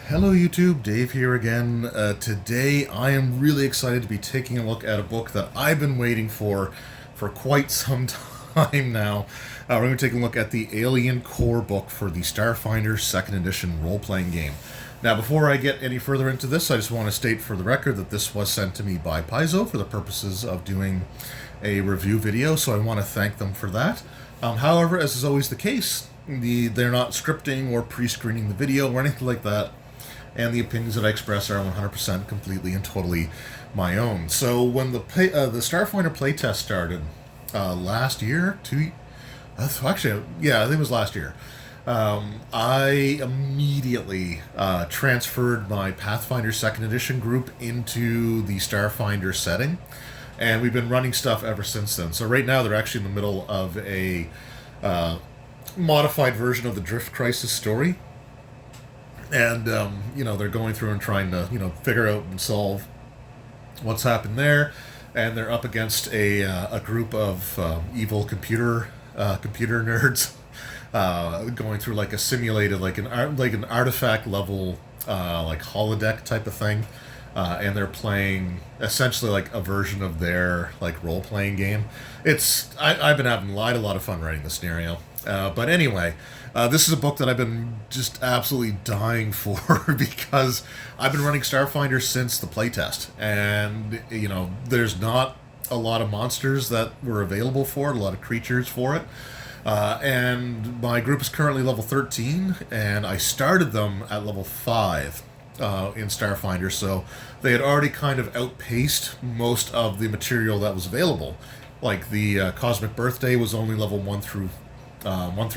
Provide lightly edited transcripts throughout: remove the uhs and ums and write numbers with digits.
Hello YouTube, Dave here again. Today I am really excited to be taking a look at a book that I've been waiting for quite some time now. We're going to take a look at the Alien Core book for the Starfinder 2nd Edition role-playing game. Now before I get any further into this, I just want to state for the record that this was sent to me by Paizo for the purposes of doing a review video, so I want to thank them for that. However, as is always the case, they're not scripting or pre-screening the video or anything like that, and the opinions that I express are 100% completely and totally my own. So when the Starfinder playtest started last year, actually, yeah, I think it was last year, I immediately transferred my Pathfinder 2nd Edition group into the Starfinder setting, and we've been running stuff ever since then. So right now they're actually in the middle of a modified version of the Drift Crisis story. And, they're going through and trying to, figure out and solve what's happened there. And they're up against a group of evil computer nerds going through like a simulated, like an artifact level, like holodeck type of thing. And they're playing essentially like a version of their like role-playing game. I've been having a lot of fun writing the scenario. But anyway, this is a book that I've been just absolutely dying for because I've been running Starfinder since the playtest. And, there's not a lot of monsters that were available for it, a lot of creatures for it. And my group is currently level 13, and I started them at level 5 in Starfinder, so they had already kind of outpaced most of the material that was available. Like the Cosmic Birthday was only level 1 through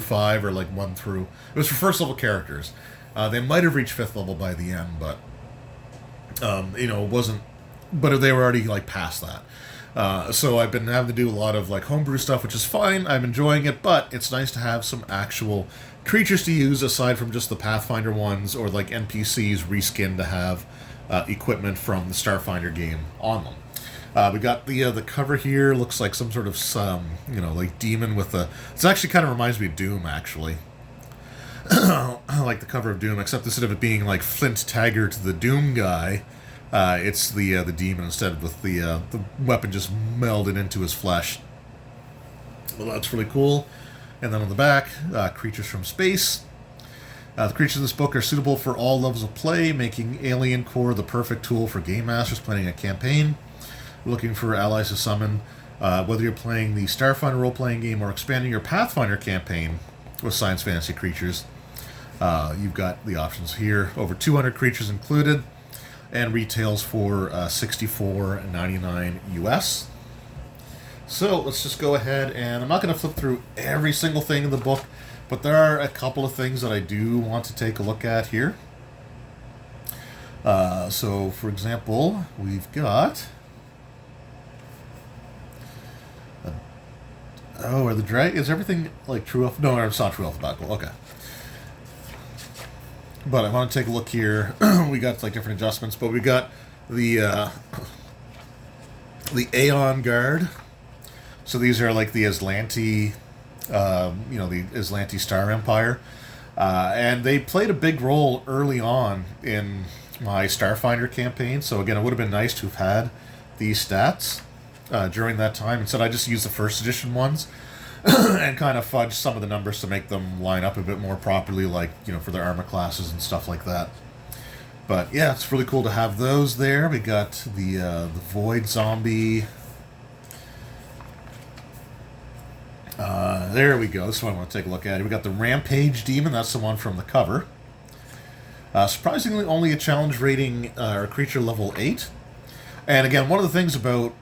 5, or like 1 through... It was for first level characters. They might have reached 5th level by the end, but, it wasn't... But they were already, like, past that. So I've been having to do a lot of, like, homebrew stuff, which is fine. I'm enjoying it, but it's nice to have some actual creatures to use aside from just the Pathfinder ones, or, like, NPCs reskinned to have equipment from the Starfinder game on them. We got the cover here. Looks like some sort of like demon with a. It actually kind of reminds me of Doom, actually. I like the cover of Doom, except instead of it being like Flint Taggart, the Doom guy, it's the demon instead, with the weapon just melded into his flesh. Well, that's really cool. And then on the back, creatures from space. The creatures in this book are suitable for all levels of play, making Alien Core the perfect tool for game masters planning a campaign. Looking for allies to summon, whether you're playing the Starfinder role-playing game or expanding your Pathfinder campaign with science fantasy creatures. You've got the options here. Over 200 creatures included, and retails for $64.99 US. So let's just go ahead, and I'm not going to flip through every single thing in the book, but there are a couple of things that I do want to take a look at here. So, for example, we've got... Oh, are the drag... Is everything, like, true... No, it's not true alphabetical. Okay. But I want to take a look here. We got, like, different adjustments, but we got the Aeon Guard. So these are, like, the Aslanti... the Aslanti Star Empire. And they played a big role early on in my Starfinder campaign. So, again, it would have been nice to have had these stats during that time. Instead, I just used the first edition ones and kind of fudged some of the numbers to make them line up a bit more properly, like, for their armor classes and stuff like that. But yeah, it's really cool to have those there. We got the Void Zombie. There we go. This is what I want to take a look at. We got the Rampage Demon. That's the one from the cover. Surprisingly, only a challenge rating or creature level 8. And again, one of the things about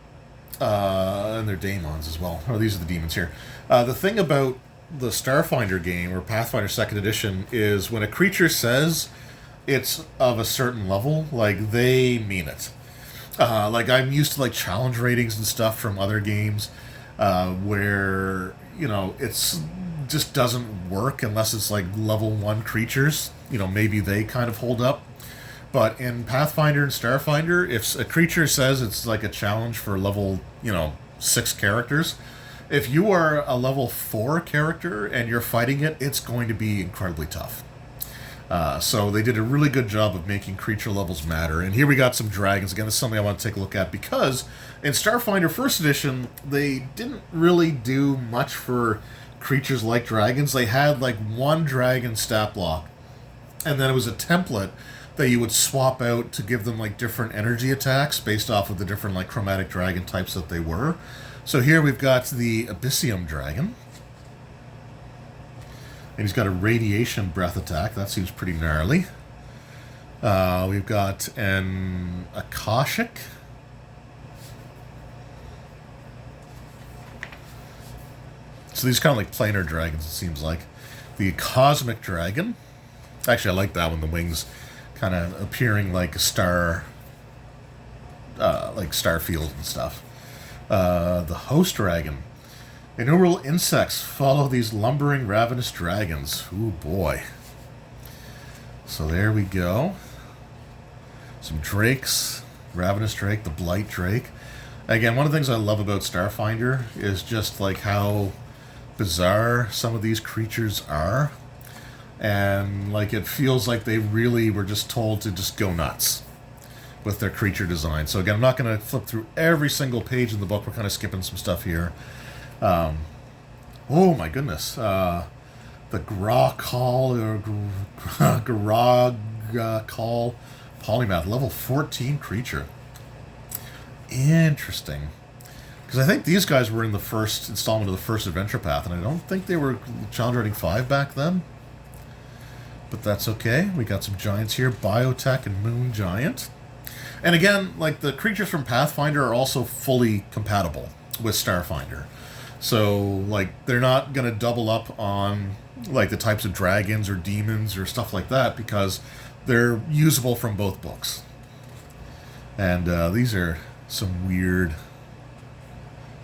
and they're daemons as well. Oh, these are the demons here. The thing about the Starfinder game, or Pathfinder 2nd Edition, is when a creature says it's of a certain level, like, they mean it. Like, I'm used to, like, challenge ratings and stuff from other games, where, it's just doesn't work unless it's, like, level 1 creatures. Maybe they kind of hold up. But in Pathfinder and Starfinder, if a creature says it's like a challenge for level, 6 characters, if you are a level 4 character and you're fighting it, it's going to be incredibly tough. So they did a really good job of making creature levels matter. And here we got some dragons. Again, this is something I want to take a look at because in Starfinder First Edition, they didn't really do much for creatures like dragons. They had like one dragon stat block, and then it was a template that you would swap out to give them like different energy attacks based off of the different like chromatic dragon types that they were. So here we've got the Abyssium dragon. And he's got a radiation breath attack. That seems pretty gnarly. We've got an Akashic. So these kind of like planar dragons, it seems like. The Cosmic Dragon. Actually, I like that one. The wings kind of appearing like a star, like Starfield and stuff. The Host Dragon. Innumerable insects follow these lumbering, ravenous dragons. Ooh, boy. So there we go. Some drakes. Ravenous drake, the blight drake. Again, one of the things I love about Starfinder is just like how bizarre some of these creatures are. And like it feels like they really were just told to just go nuts with their creature design. So again, I'm not going to flip through every single page in the book. We're kind of skipping some stuff here. Oh my goodness. The Grog-Call or Grog-Call Polymath, level 14 creature. Interesting. Because I think these guys were in the first installment of the first Adventure Path, and I don't think they were Challenge Rating 5 back then. But that's okay. We got some giants here. Biotech and Moon Giant. And again, like the creatures from Pathfinder are also fully compatible with Starfinder. So, like, they're not going to double up on, like, the types of dragons or demons or stuff like that because they're usable from both books. And these are some weird...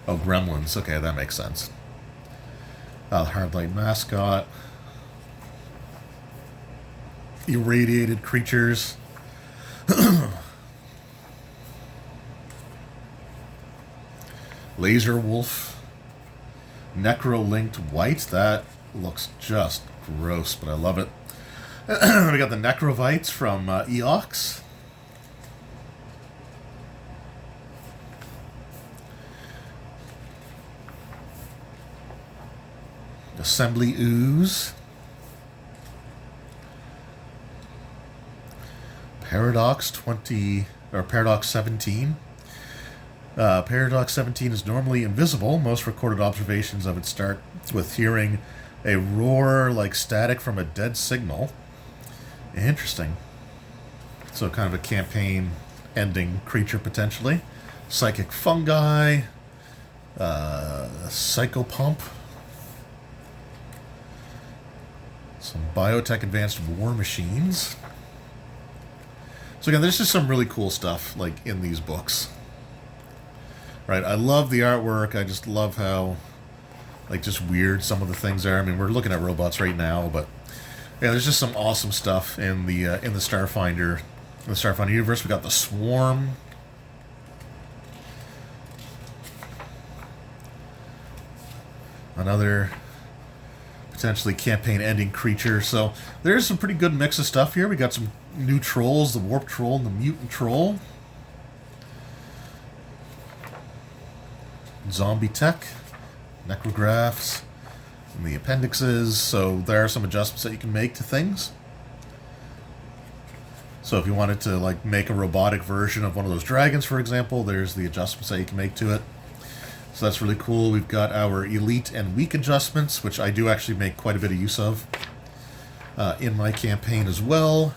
Oh, gremlins. Okay, that makes sense. The Hardlight Mascot. Irradiated creatures. Laser Wolf. Necro-linked white. That looks just gross, but I love it. We got the Necrovites from Eox. Assembly Ooze. Paradox 20 or Paradox 17. Paradox 17 is normally invisible. Most recorded observations of it start with hearing a roar like static from a dead signal. Interesting. So kind of a campaign-ending creature, potentially. Psychic Fungi. Psychopump. Some Biotech Advanced War Machines. So again, there's just some really cool stuff like in these books. Right, I love the artwork. I just love how, like, just weird some of the things are. I mean, we're looking at robots right now, but yeah, there's just some awesome stuff in the Starfinder universe. We got the Swarm. Another potentially campaign-ending creature. So there's some pretty good mix of stuff here. We got some new trolls, the Warp Troll and the Mutant Troll. Zombie Tech, Necrographs, and the appendixes. So there are some adjustments that you can make to things. So if you wanted to like make a robotic version of one of those dragons, for example, there's the adjustments that you can make to it. So that's really cool. We've got our elite and weak adjustments, which I do actually make quite a bit of use of in my campaign as well.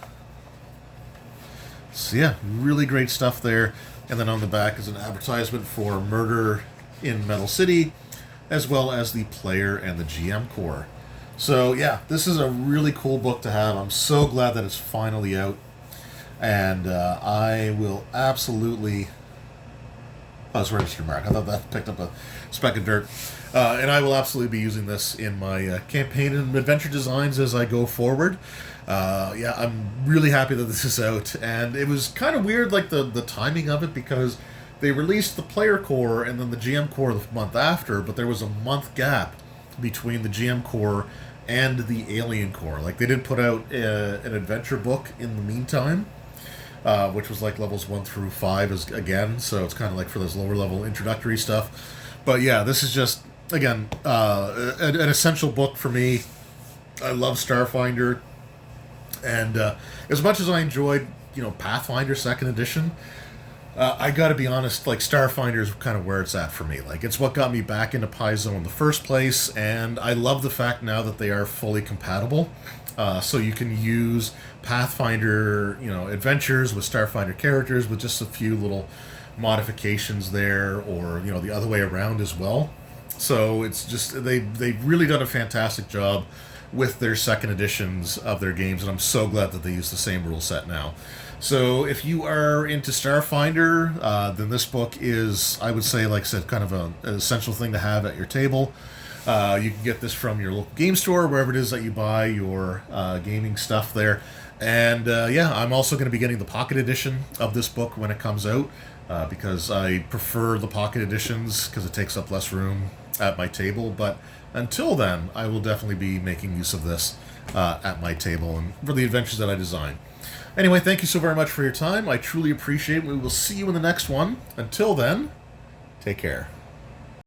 So yeah, really great stuff there. And then on the back is an advertisement for Murder in Metal City, as well as the player and the GM core. So yeah, this is a really cool book to have. I'm so glad that it's finally out. And I will absolutely... Oh, it's registered mark. I thought that picked up a speck of dirt. And I will absolutely be using this in my campaign and adventure designs as I go forward. Yeah, I'm really happy that this is out. And it was kind of weird, like, the timing of it, because they released the player core and then the GM core the month after, but there was a month gap between the GM core and the Alien Core. Like, they did put out an adventure book in the meantime, which was like levels 1 through 5 again, so it's kind of like for this lower level introductory stuff. But yeah, this is just, again, an essential book for me. I love Starfinder, and as much as I enjoyed, Pathfinder 2nd Edition, I gotta be honest, like, Starfinder is kind of where it's at for me. Like, it's what got me back into Paizo in the first place, and I love the fact now that they are fully compatible. So you can use Pathfinder, adventures with Starfinder characters with just a few little modifications there, or, the other way around as well. So it's just, they've really done a fantastic job with their 2nd editions of their games, and I'm so glad that they use the same rule set now. So if you are into Starfinder, then this book is, I would say, like I said, kind of an essential thing to have at your table. You can get this from your local game store, wherever it is that you buy your gaming stuff there. And yeah, I'm also going to be getting the pocket edition of this book when it comes out, because I prefer the pocket editions because it takes up less room at my table. But until then, I will definitely be making use of this at my table and for the adventures that I design. Anyway, thank you so very much for your time. I truly appreciate it. We will see you in the next one. Until then, take care.